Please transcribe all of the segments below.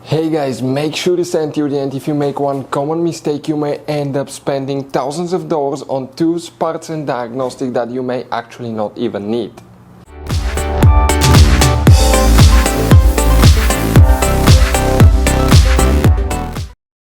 Hey guys, make sure to stay until the end. If you make one common mistake, you may end up spending thousands of dollars on tools, parts and diagnostics that you may actually not even need.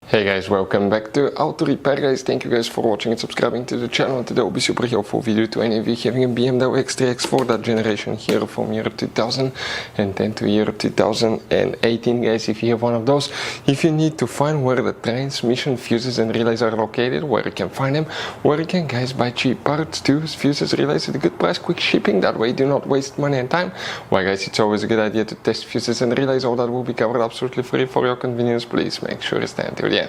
Hey guys, welcome back to Auto Repair guys. Thank you guys for watching and subscribing to the channel. Today will be super helpful video to any of you having a BMW X3, X4, that generation here from year 2010 to year 2018 guys. If you have one of those, if you need to find where the transmission fuses and relays are located, where you can find them, where you can guys buy cheap parts, tools, fuses, relays at a good price, quick shipping, that way do not waste money and time. Why guys, it's always a good idea to test fuses and relays. All that will be covered absolutely free for your convenience. Please make sure to stay until the end.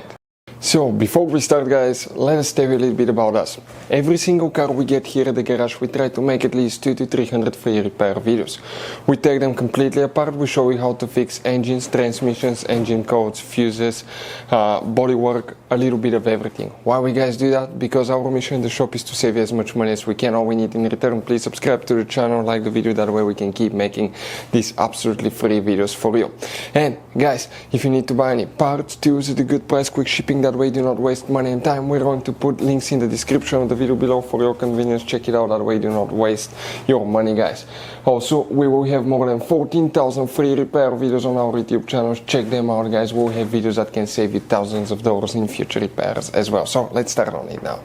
So before we start guys, let us tell you a little bit about us. Every single car we get here at the garage, we try to make at least 200 to 300 free repair videos. We take them completely apart, we show you how to fix engines, transmissions, engine codes, fuses, bodywork, a little bit of everything. Why we guys do that? Because our mission in the shop is to save you as much money as we can. All we need in return, please subscribe to the channel, like the video, that way we can keep making these absolutely free videos for you. And guys, if you need to buy any parts, tools at a good price, quick shipping, that way do not waste money and time, we're going to put links in the description of the video below for your convenience. Check it out, that way do not waste your money guys. Also, we will have more than 14,000 free repair videos on our YouTube channels. Check them out guys. We'll have videos that can save you thousands of dollars in future repairs as well. So let's start on it now.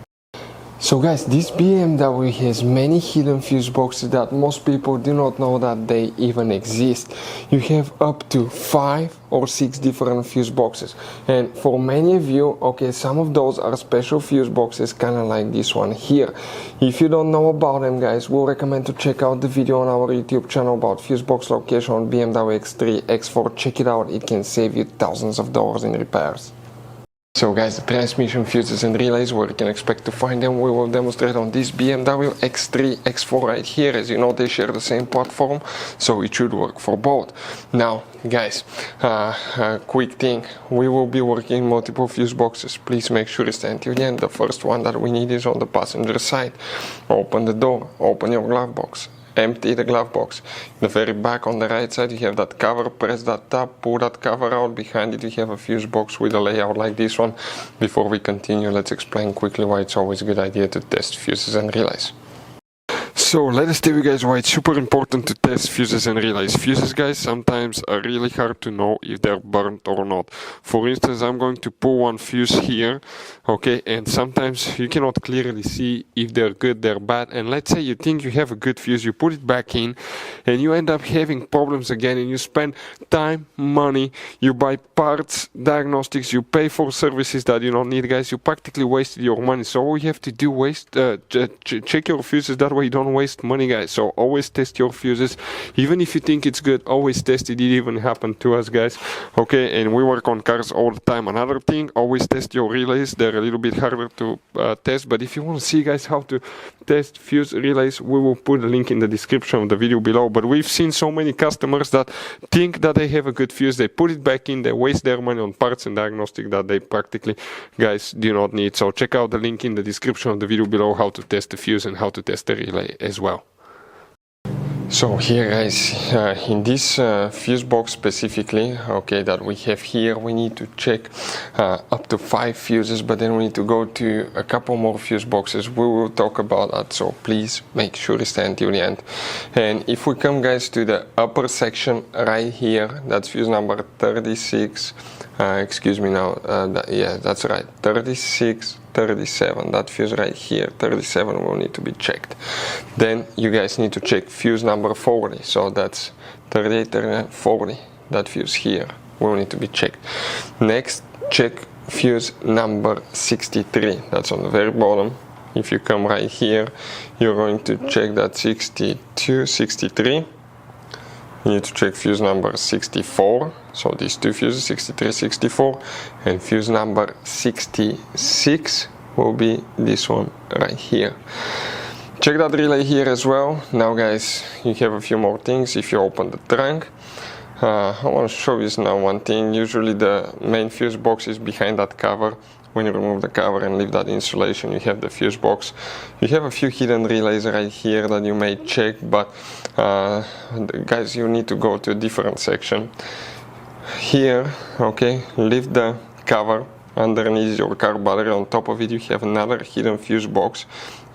So guys, this BMW has many hidden fuse boxes that most people do not know that they even exist. You have up to 5 or 6 different fuse boxes, and for many of you, okay, some of those are special fuse boxes, kind of like this one here. If you don't know about them guys, we'll recommend to check out the video on our YouTube channel about fuse box location on BMW X3, X4. Check it out, it can save you thousands of dollars in repairs. So guys, the transmission fuses and relays, where you can expect to find them, we will demonstrate on this BMW X3, X4 right here. As you know, they share the same platform, so it should work for both. Now guys, quick thing, we will be working multiple fuse boxes. Please make sure to stay until the end. The first one that we need is on the passenger side. Open the door, open your glove box, empty the glove box. In the very back on the right side you have that cover, press that tab, pull that cover out. Behind it you have a fuse box with a layout like this one. Before we continue, let's explain quickly why it's always a good idea to test fuses and relays. So let us tell you guys why it's super important to test fuses and relays. Fuses guys sometimes are really hard to know if they're burnt or not. For instance, I'm going to pull one fuse here, okay, and sometimes you cannot clearly see if they're good, they're bad. And let's say you think you have a good fuse, you put it back in and you end up having problems again, and you spend time, money, you buy parts, diagnostics, you pay for services that you don't need guys. You practically wasted your money. So all you have to do is check your fuses, that way you don't waste money guys. So always test your fuses, even if you think it's good, always test it. It even happened to us guys, okay, and we work on cars all the time. Another thing, always test your relays. They're a little bit harder to test, but if you want to see guys how to test fuse relays, we will put a link in the description of the video below. But we've seen so many customers that think that they have a good fuse, they put it back in, they waste their money on parts and diagnostic that they practically guys do not need. So check out the link in the description of the video below how to test the fuse and how to test the relay as well. So here guys, in this fuse box specifically, okay, that we have here, we need to check up to 5 fuses, but then we need to go to a couple more fuse boxes. We will talk about that, so please make sure to stay until the end. And if we come guys to the upper section right here, that's fuse number 36, excuse me now, yeah, that's right, 36, 37, that fuse right here, 37 will need to be checked. Then you guys need to check fuse number 40, so that's 38, 39, 40, that fuse here will need to be checked. Next, check fuse number 63, that's on the very bottom. If you come right here, you're going to check that 62, 63. You need to check fuse number 64, so these two fuses, 63, 64, and fuse number 66 will be this one right here. Check that relay here as well. Now guys, you have a few more things. If you open the trunk, I want to show you now one thing. Usually the main fuse box is behind that cover. When you remove the cover and leave that insulation, you have the fuse box. You have a few hidden relays right here that you may check, but guys, you need to go to a different section. here, okay, lift the cover. Underneath your car battery, on top of it you have another hidden fuse box.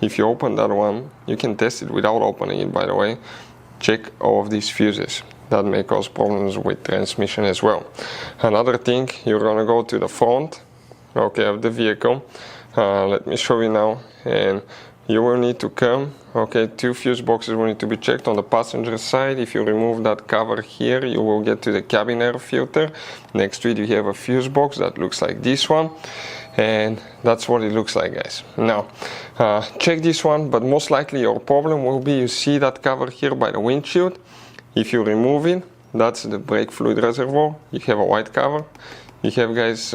If you open that one, you can test it without opening it, by the way. Check all of these fuses. That may cause problems with transmission as well. Another thing, you're gonna go to the front, okay, of the vehicle. Let me show you now. And you will need to come, okay, 2 fuse boxes will need to be checked on the passenger side. If you remove that cover here, you will get to the cabin air filter. Next to it you have a fuse box that looks like this one, and that's what it looks like, guys. Now check this one, but most likely your problem will be, you see that cover here by the windshield. If you remove it, that's the brake fluid reservoir. You have a white cover. You have, guys,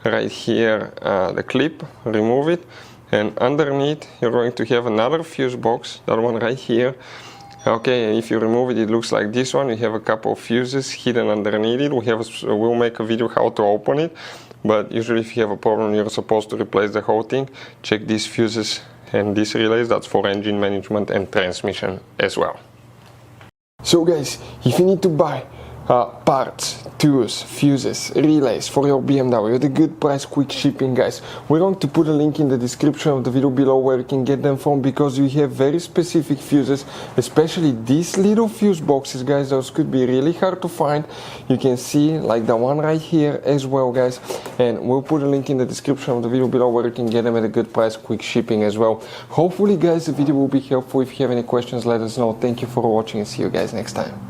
right here the clip. Remove it. And underneath you're going to have another fuse box, that one right here. Okay, and if you remove it, it looks like this one. You have a couple of fuses hidden underneath it. We'll make a video how to open it, but usually if you have a problem, you're supposed to replace the whole thing. Check these fuses and these relays. That's for engine management and transmission as well. So guys, if you need to buy parts, tools, fuses, relays for your BMW at a good price, quick shipping, guys, we're going to put a link in the description of the video below where you can get them from, because you have very specific fuses, especially these little fuse boxes, guys. Those could be really hard to find. You can see like the one right here as well, guys, and we'll put a link in the description of the video below where you can get them at a good price, quick shipping as well. Hopefully, guys, the video will be helpful. If you have any questions, let us know. Thank you for watching and see you guys next time.